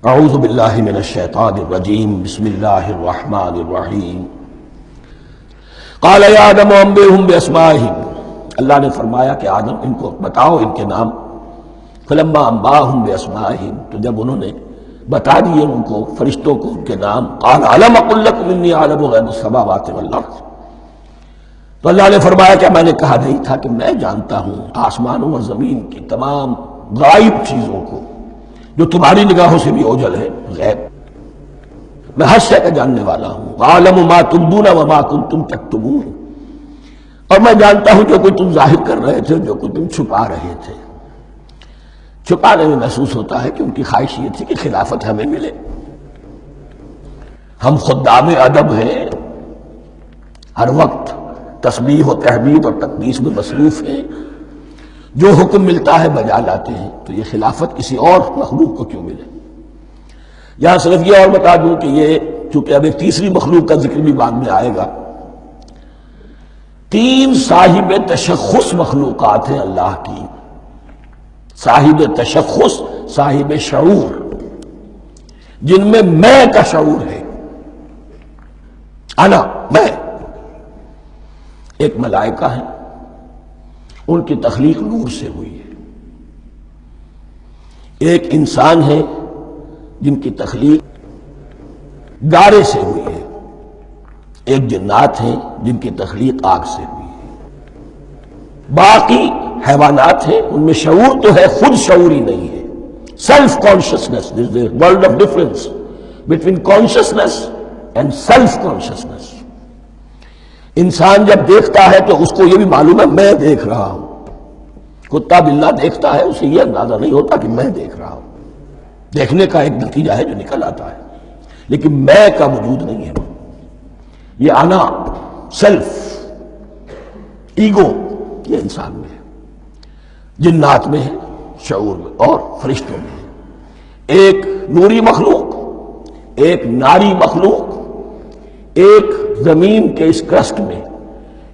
اعوذ باللہ من الشیطان الرجیم بسم اللہ الرحمن الرحیم قال یا آدم انبئہم باسمائہم، اللہ نے فرمایا کہ آدم ان کو بتاؤ ان کے نام. فلما انباہم باسمائہم، تو جب انہوں نے بتا دیے ان کو فرشتوں کو ان کے نام، قال الم اقل لکم انی اعلم غیب السماوات والارض، تو اللہ نے فرمایا کہ میں نے کہا نہیں تھا کہ میں جانتا ہوں آسمانوں اور زمین کی تمام غائب چیزوں کو جو تمہاری نگاہوں سے بھی اوجھل ہے، غیب. میں ہر شے کا جاننے والا ہوں. عالم ما تبدون وما کنتم تکتمون، اور میں جانتا ہوں جو کوئی تم ظاہر کر رہے تھے، جو کوئی تم چھپا رہے تھے. چھپانے میں محسوس ہوتا ہے کہ ان کی خواہش یہ تھی کہ خلافت ہمیں ملے. ہم خدام ادب ہیں، ہر وقت تسبیح و تحمید اور تقدیس میں مصروف ہیں، جو حکم ملتا ہے بجا لاتے ہیں. تو یہ خلافت کسی اور مخلوق کو کیوں ملے؟ یہاں صرف یہ اور بتا دوں کہ یہ چونکہ اب ایک تیسری مخلوق کا ذکر بھی بعد میں آئے گا. 3 صاحب تشخص مخلوقات ہیں اللہ کی، صاحب تشخص، صاحب شعور، جن میں میں کا شعور ہے. انا، میں. ایک ملائکہ ہے، ان کی تخلیق نور سے ہوئی ہے. ایک انسان ہے جن کی تخلیق گارے سے ہوئی ہے. ایک جنات ہیں جن کی تخلیق آگ سے ہوئی ہے. باقی حیوانات ہیں، ان میں شعور تو ہے، خود شعور ہی نہیں ہے. Self consciousness, there is a world of difference between consciousness and self consciousness. انسان جب دیکھتا ہے تو اس کو یہ بھی معلوم ہے میں دیکھ رہا ہوں. کتا بلہ دیکھتا ہے، اسے یہ اندازہ نہیں ہوتا کہ میں دیکھ رہا ہوں. دیکھنے کا ایک نتیجہ ہے جو نکل آتا ہے، لیکن میں کا وجود نہیں ہے. یہ انا، سیلف، ایگو، یہ انسان میں ہے، جنات میں ہے، شعور میں، اور فرشتوں میں ہے. ایک نوری مخلوق، ایک ناری مخلوق، ایک زمین کے اس کرسٹ میں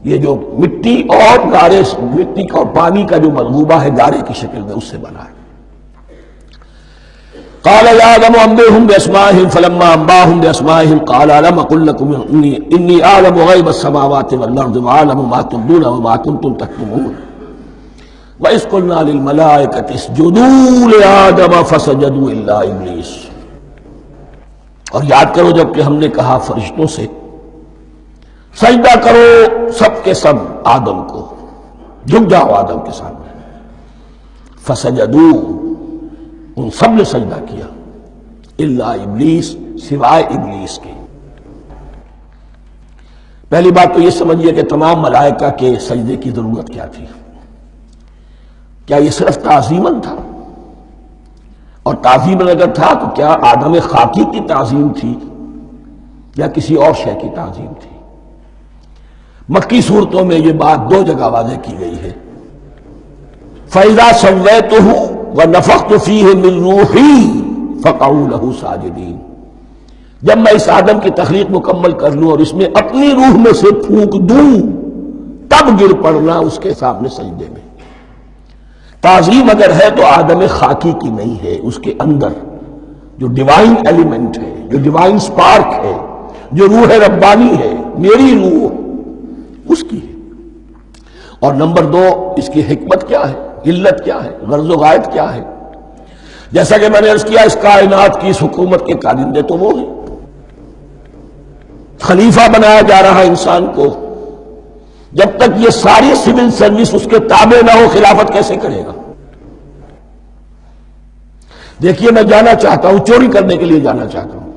یہ جو مٹی اور گارے، مٹی کا اور پانی کا جو مغلوبہ ہے گارے کی شکل میں، اس سے بنا ہے. قال یا آدم انبئہم باسمائہم فلما انباہم باسمائہم قال الم اقل لکم انی اعلم غیب السماوات والارض واعلم ما تبدون وما کنتم تکتمون وَإِذْ قُلْنَا لِلْمَلَائِكَةِ اسْجُدُوا لِآدَمَ فَسَجَدُوا إِلَّا إِبْلِيسَ. اور یاد کرو جب کہ ہم نے کہا فرشتوں سے سجدہ کرو سب کے سب آدم کو، جھک جاؤ آدم کے سامنے. فسجدوا، ان سب نے سجدہ کیا، الا ابلیس، سوائے ابلیس کے. پہلی بات تو یہ سمجھیے کہ تمام ملائکہ کے سجدے کی ضرورت کیا تھی؟ کیا یہ صرف تعظیماً تھا؟ اور تعظیماً اگر تھا تو کیا آدم خاکی کی تعظیم تھی یا کسی اور شے کی تعظیم تھی؟ مکی صورتوں میں یہ بات 2 جگہ واضح کی گئی ہے. فَإِذَا سَوَّيْتُهُ وَنَفَخْتُ فِيهِ مِن رُوحِي فَقَعُوا لَهُ سَاجِدِينَ. جب میں اس آدم کی تخلیق مکمل کر لوں اور اس میں اپنی روح میں سے پھونک دوں، تب گر پڑنا اس کے سامنے سجدے میں. تعظیم اگر ہے تو آدم خاکی کی نہیں ہے، اس کے اندر جو ڈیوائن ایلیمنٹ ہے، جو ڈیوائن سپارک ہے، جو روح ربانی ہے، میری روح، اس کی ہے. اور نمبر 2، اس کی حکمت کیا ہے، علت کیا ہے، غرض و غایت کیا ہے؟ جیسا کہ میں نے عرض کیا، اس کائنات کی اس حکومت کے کارندے تو وہ ہیں. خلیفہ بنایا جا رہا انسان کو، جب تک یہ ساری سول سروس اس کے تابع نہ ہو خلافت کیسے کرے گا؟ دیکھیے میں جانا چاہتا ہوں، چوری کرنے کے لیے جانا چاہتا ہوں،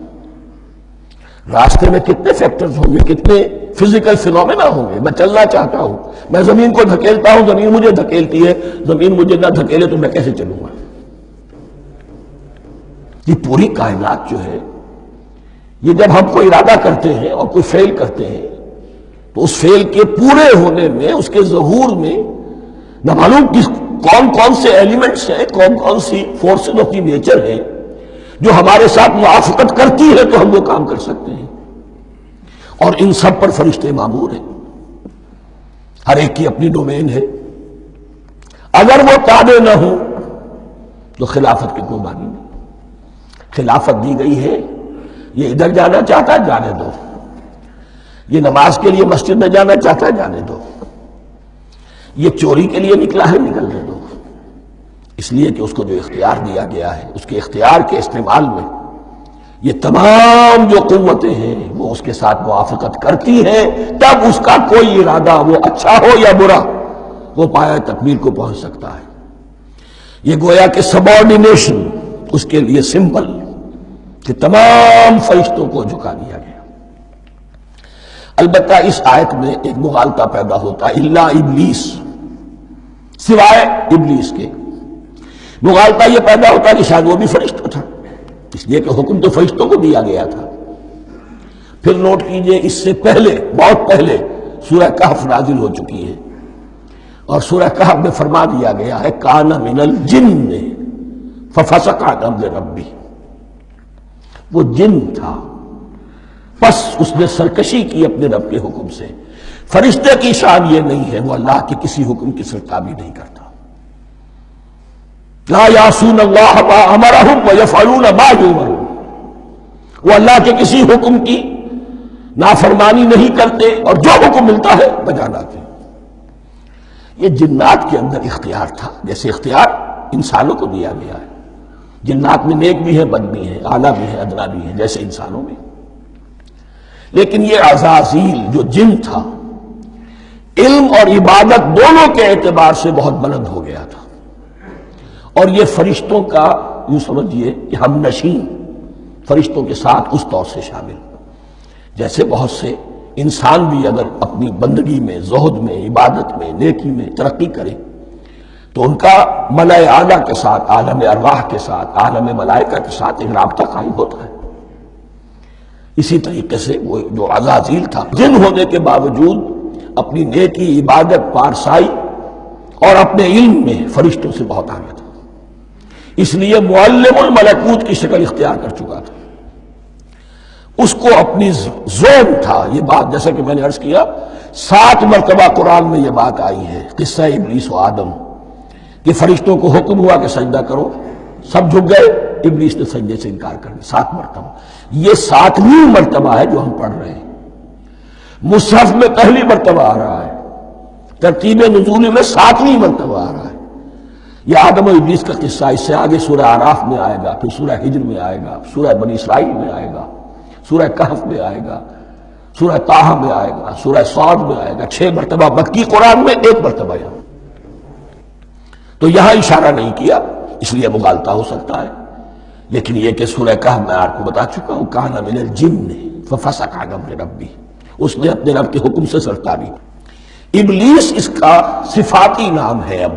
راستے میں کتنے فیکٹرز ہوں گے، کتنے فزیکل فینومینا ہوں گے. میں چلنا چاہتا ہوں، میں زمین کو دھکیلتا ہوں، زمین مجھے دھکیلتی ہے، زمین مجھے نہ دھکیلے تو میں کیسے چلوں گا؟ یہ پوری کائنات جو ہے، یہ جب ہم کو ارادہ کرتے ہیں اور کوئی فعل کرتے ہیں تو اس فعل کے پورے ہونے میں، اس کے ظہور میں نہ معلوم کون کون سے ایلیمنٹس ہیں، کون کون سی فورسز آف دی نیچر ہیں جو ہمارے ساتھ موافقت کرتی ہے تو ہم وہ کام کر سکتے ہیں. اور ان سب پر فرشتے مامور ہیں، ہر ایک کی اپنی ڈومین ہے. اگر وہ تابع نہ ہوں تو خلافت کی کوئی معنی نہیں. خلافت دی گئی ہے، یہ ادھر جانا چاہتا ہے جانے دو، یہ نماز کے لیے مسجد میں جانا چاہتا ہے جانے دو، یہ چوری کے لیے نکلا ہے نکلنے دو، اس لیے کہ اس کو جو اختیار دیا گیا ہے اس کے اختیار کے استعمال میں یہ تمام جو قوتیں ہیں وہ اس کے ساتھ موافقت کرتی ہیں، تب اس کا کوئی ارادہ وہ اچھا ہو یا برا وہ پایہ تکمیل کو پہنچ سکتا ہے۔ یہ گویا کہ سبارڈینیشن اس کے لیے سمبل کہ تمام فرشتوں کو جھکا دیا گیا۔ البتہ اس آیت میں ایک مغالطہ پیدا ہوتا ہے، الا ابلیس، سوائے ابلیس کے۔ مغالطہ یہ پیدا ہوتا ہے کہ شاید وہ بھی فرشتہ تھا، اس لیے کہ حکم تو فرشتوں کو دیا گیا تھا۔ پھر نوٹ کیجئے اس سے پہلے، بہت پہلے سورہ کہف نازل ہو چکی ہے، اور سورہ کہف میں فرما دیا گیا ہے کان من الجن ففسق عن امر ربی، وہ جن تھا پس اس نے سرکشی کی اپنے رب کے حکم سے۔ فرشتے کی شان یہ نہیں ہے، وہ اللہ کے کسی حکم کی سرتابی نہیں کرتا۔ لا یعصون اللہ ما امرہم ویفعلون ما یؤمرون، وہ اللہ کے کسی حکم کی نافرمانی نہیں کرتے اور جو حکم ملتا ہے بجا لاتے۔ یہ جنات کے اندر اختیار تھا، جیسے اختیار انسانوں کو دیا گیا ہے۔ جنات میں نیک بھی ہے، بد بھی ہے، اعلیٰ بھی ہے، ادنا بھی ہے، جیسے انسانوں میں۔ لیکن یہ عزازیل جو جن تھا، علم اور عبادت دونوں کے اعتبار سے بہت بلند ہو گیا تھا، اور یہ فرشتوں کا یوں سمجھیے کہ ہم نشین، فرشتوں کے ساتھ اس طور سے شامل، جیسے بہت سے انسان بھی اگر اپنی بندگی میں، زہد میں، عبادت میں، نیکی میں ترقی کرے تو ان کا ملائے اعلیٰ کے ساتھ، عالم ارواح کے ساتھ، عالم ملائکہ کے ساتھ ایک رابطہ قائم ہوتا ہے۔ اسی طریقے سے وہ جو عزازیل تھا، جن ہونے کے باوجود اپنی نیکی، عبادت، پارسائی اور اپنے علم میں فرشتوں سے بہت آگے تھا، اس لیے معلم الملکوت کی شکل اختیار کر چکا تھا۔ اس کو اپنی زون تھا۔ یہ بات جیسا کہ میں نے عرض کیا 7 مرتبہ قرآن میں یہ بات آئی ہے، قصہ ابلیس و آدم، کہ فرشتوں کو حکم ہوا کہ سجدہ کرو، سب جھک گئے، ابلیس نے سجدے سے انکار کر دیا 7 مرتبہ۔ یہ 7ویں مرتبہ ہے جو ہم پڑھ رہے ہیں، مصحف میں پہلی مرتبہ آ رہا ہے، ترتیب نزول میں 7ویں مرتبہ آ رہا ہے۔ یہ آدم و ابلیس کا قصہ اس سے آگے سورہ اعراف میں آئے گا، پھر سورہ ہجر میں آئے گا، سورہ بنی اسرائیل میں آئے گا، سورہ کہف میں آئے گا، سورہ طٰہٰ میں آئے گا، سورہ صاد میں آئے گا، 6 مرتبہ مکی قرآن میں، 1 مرتبہ یہاں۔ تو یہاں اشارہ نہیں کیا، اس لیے مغالطہ ہو سکتا ہے، لیکن یہ کہ سورہ کہف میں آپ کو بتا چکا ہوں کان من الجن ففسق عن امر ربی، اس نے اپنے رب کے حکم سے سرتابی۔ ابلیس اس کا صفاتی نام ہے اب،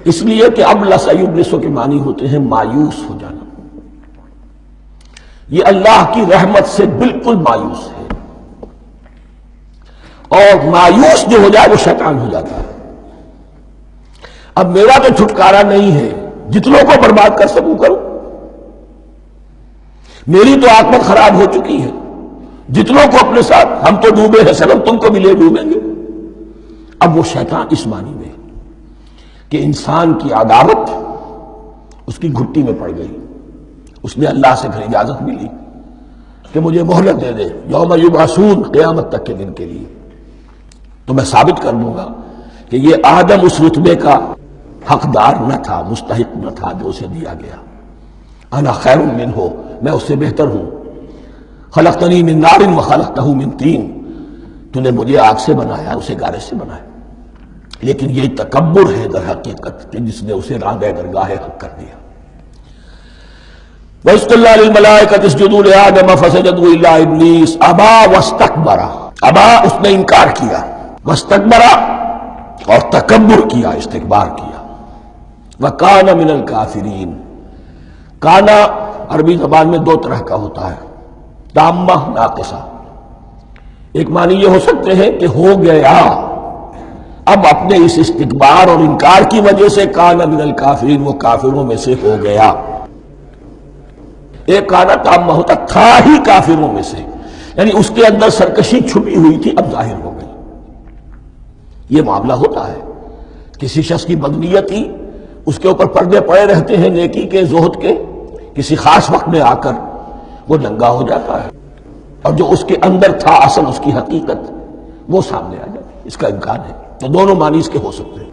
اس لیے کہ اب لَسَيُبْلِسُ کے معنی ہوتے ہیں مایوس ہو جانا۔ یہ اللہ کی رحمت سے بالکل مایوس ہے، اور مایوس جو ہو جائے وہ شیطان ہو جاتا ہے۔ اب میرا تو چھٹکارا نہیں ہے، جتنوں کو برباد کر سکوں کروں، میری تو عاقبت خراب ہو چکی ہے، جتنوں کو اپنے ساتھ، ہم تو ڈوبے ہیں سنم، تم کو بھی لے ڈوبیں گے۔ اب وہ شیطان اس معنی میں کہ انسان کی عداوت اس کی گھٹی میں پڑ گئی، اس نے اللہ سے پھر اجازت ملی کہ مجھے مہلت دے دے یوم یبعثون، قیامت تک کے دن کے لیے، تو میں ثابت کر دوں گا کہ یہ آدم اس رتبے کا حقدار نہ تھا، مستحق نہ تھا جو اسے دیا گیا۔ انا خیر منہ، میں اس سے بہتر ہوں۔ خلقتنی من نار وخلقتہ من طین، تو نے مجھے آگ سے بنایا، اسے گارے سے بنایا۔ لیکن یہ تکبر ہے در حقیقت کہ جس نے اسے راندہ درگاہ حق کر دیا۔ وَإِذْ قُلْنَا لِلْمَلَائِكَةِ اسْجُدُوا لِآدَمَ فَسَجَدُوا إِلَّا إِبْلِيسَ أَبَىٰ وَاسْتَكْبَرَ، ابا اس نے انکار کیا، واستكبر اور تکبر کیا، استکبار کیا۔ وَكَانَ مِنَ الْكَافِرِينَ، کانا عربی زبان میں 2 طرح کا ہوتا ہے، تامہ، ناقصہ۔ ایک معنی یہ ہو سکتے ہیں کہ ہو گیا، اب اپنے اس استکبار اور انکار کی وجہ سے کانا من الکافرین، وہ کافروں میں سے ہو گیا۔ ایک کانا تامہ ہوتا تھا ہی کافروں میں سے، یعنی اس کے اندر سرکشی چھپی ہوئی تھی، اب ظاہر ہو گئی۔ یہ معاملہ ہوتا ہے، کسی شخص کی بدنیت ہی اس کے اوپر پردے پڑے رہتے ہیں نیکی کے، زہد کے، کسی خاص وقت میں آ کر وہ ننگا ہو جاتا ہے، اور جو اس کے اندر تھا اصل اس کی حقیقت وہ سامنے آ جاتی ہے۔ اس کا امکان ہے، تو دونوں معنی اس کے ہو سکتے ہیں۔